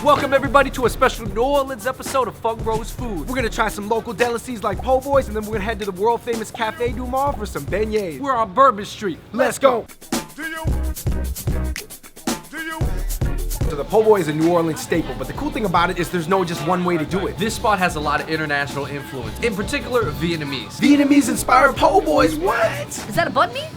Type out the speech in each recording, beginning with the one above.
Welcome everybody to a special New Orleans episode of Fung Bros Food. We're gonna try some local delicacies like po' boys, and then we're gonna head to the world famous Cafe du Monde for some beignets. We're on Bourbon Street. Let's go. So the po' boy is a New Orleans staple, but the cool thing about it is there's no just one way to do it. This spot has a lot of international influence, in particular Vietnamese. Vietnamese-inspired po' boys, what? Is that a bun meat?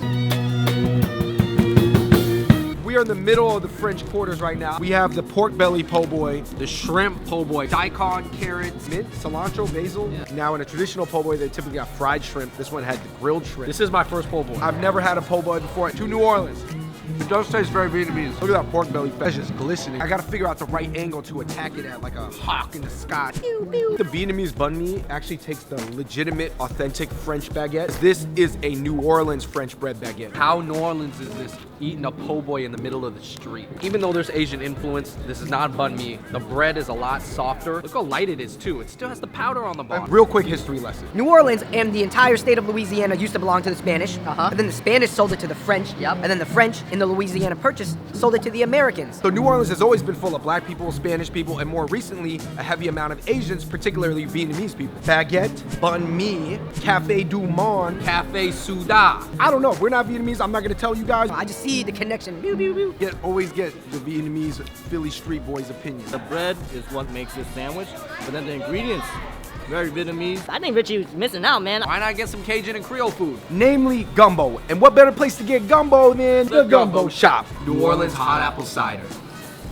We are in the middle of the French Quarters right now. We have the pork belly po' boy, The shrimp po' boy, daikon, carrots. mint, cilantro, basil. Yeah. Now in a traditional po' boy, they typically got fried shrimp. This one had the grilled shrimp. This is my first po' boy. I've never had a po' boy before to New Orleans. It does taste very Vietnamese. Look at that pork belly. That's just glistening. I gotta figure out the right angle to attack it at, like a hawk in the sky. Pew, pew. The Vietnamese banh mi actually takes the legitimate, authentic French baguette. This is a New Orleans French bread baguette. How New Orleans is this eating a po' boy in the middle of the street? Even though there's Asian influence, this is not banh mi. The bread is a lot softer. Look how light it is too. It still has the powder on the A bottom. real quick history lesson. New Orleans and the entire state of Louisiana used to belong to the Spanish. And then the Spanish sold it to the French. And then the French in the Louisiana Purchase sold it to the Americans. So New Orleans has always been full of black people, Spanish people, and more recently, a heavy amount of Asians, particularly Vietnamese people. Baguette, banh mi, Cafe du Monde. Cafe Souda. I don't know. We're not Vietnamese. I'm not gonna tell you guys. I just see the connection. Pew, pew, pew. Always get the Vietnamese Philly street boys' opinion. The bread is what makes this sandwich, but then the ingredients, very Vietnamese. I think Richie was missing out, man. Why not get some Cajun and Creole food? Namely, gumbo. And what better place to get gumbo than the gumbo shop? New Orleans hot apple cider.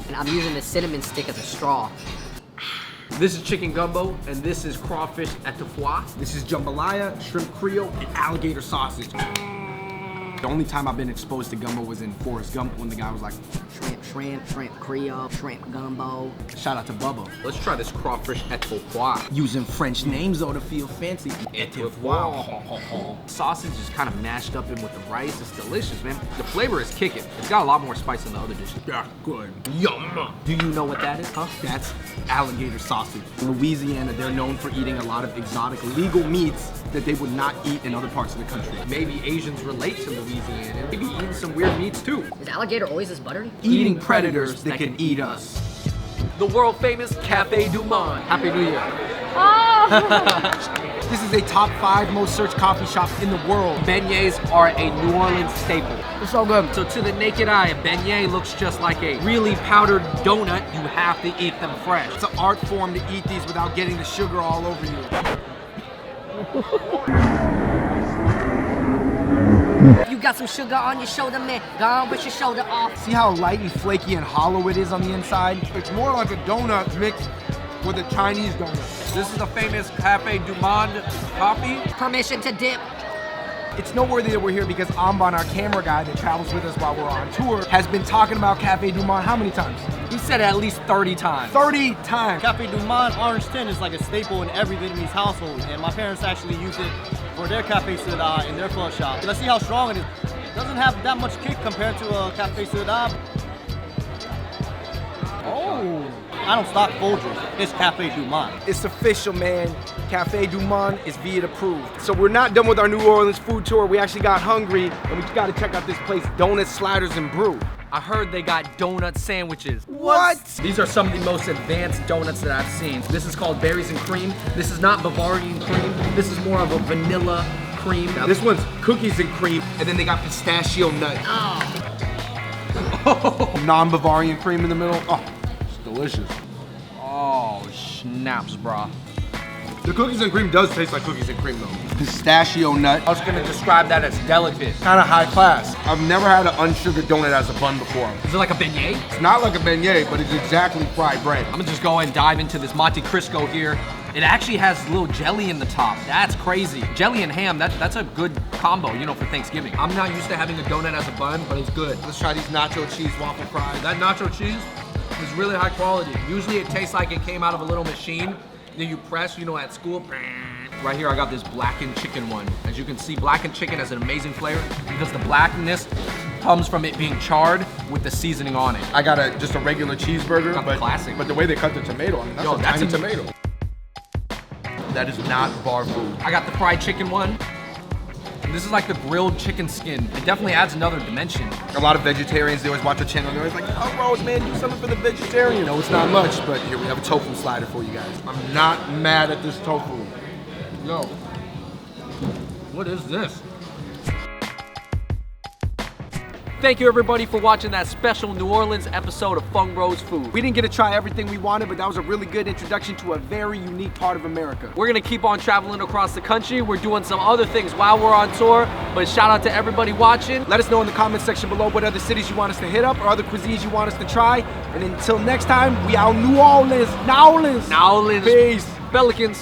And I'm using the cinnamon stick as a straw. This is chicken gumbo, and this is crawfish etouffee. This is jambalaya, shrimp creole, and alligator sausage. The only time I've been exposed to gumbo was in Forrest Gump when the guy was like, Shrimp Creole, shrimp gumbo. shout out to Bubba. Let's try this crawfish etouffee. Using French names though to feel fancy. Sausage is kind of mashed up in with the rice. It's delicious, man. The flavor is kicking. It's got a lot more spice than the other dishes. Yeah, good. Yum. Do you know what that is, huh? That's alligator sausage. In Louisiana, they're known for eating a lot of exotic legal meats that they would not eat in other parts of the country. Maybe Asians relate to Louisiana. Maybe eating some weird meats too. Is alligator always this buttery? Eating predators that can eat us. The world famous Cafe du Monde. Happy New Year. This is a top 5 most searched coffee shop in the world. Beignets are a New Orleans staple. It's so good. So to the naked eye, a beignet looks just like a really powdered donut. You have to eat them fresh. It's an art form to eat these without getting the sugar all over you. You got some sugar on your shoulder, man. Go on, with your shoulder off. See how light and flaky and hollow it is on the inside? It's more like a donut mixed with a Chinese donut. This is the famous Cafe du Monde coffee. Permission to dip. It's noteworthy that we're here because Anhban, our camera guy that travels with us while we're on tour, has been talking about Cafe du Monde how many times? He said it at least 30 times. 30 times. Cafe du Monde orange tin is like a staple in every Vietnamese household, and my parents actually use it for their Cafe Souda in their front shop. Let's see how strong it is. It doesn't have that much kick compared to a Cafe Souda. Oh, I don't stock Folgers. It's Cafe du Monde. It's official, man. Cafe du Monde is Viet approved. So we're not done with our New Orleans food tour. We actually got hungry, and we gotta check out this place, Donuts, Sliders, and Brew. I heard they got donut sandwiches. What? These are some of the most advanced donuts that I've seen. This is called berries and cream. This is not Bavarian cream. This is more of a vanilla cream. This one's cookies and cream, and then they got pistachio nut. Non-Bavarian cream in the middle. Oh, it's delicious. Oh, snaps, brah. The cookies and cream does taste like cookies and cream though. Pistachio nut. I was gonna describe that as delicate. Kind of high class. I've never had an unsugared donut as a bun before. Is it like a beignet? It's not like a beignet, but it's exactly fried bread. I'm gonna just go and dive into this Monte Cristo here. It actually has a little jelly in the top. That's crazy. Jelly and ham, that's a good combo, you know, for Thanksgiving. I'm not used to having a donut as a bun, but it's good. Let's try these nacho cheese waffle fries. That nacho cheese is really high quality. Usually it tastes like it came out of a little machine. Then you press, you know, at school. Right here, I got this blackened chicken one. As you can see, blackened chicken has an amazing flavor because the blackness comes from it being charred with the seasoning on it. I got just a regular cheeseburger, Got the classic. But the way they cut the tomato, I mean, that's Yo, a that's tiny a- tomato. That is not bar food. I got the fried chicken one. This is like the grilled chicken skin. It definitely adds another dimension. A lot of vegetarians, they always watch our channel, and they're always like, oh, Rose, man, do something for the vegetarian. No, it's not much, but here we have a tofu slider for you guys. I'm not mad at this tofu. Yo, what is this? Thank you everybody for watching that special New Orleans episode of Fung Bros Food. We didn't get to try everything we wanted, but that was a really good introduction to a very unique part of America. We're gonna keep on traveling across the country. We're doing some other things while we're on tour, but shout out to everybody watching. Let us know in the comment section below what other cities you want us to hit up or other cuisines you want us to try. And until next time, we out New Orleans. New Orleans. New Orleans. Peace. Pelicans.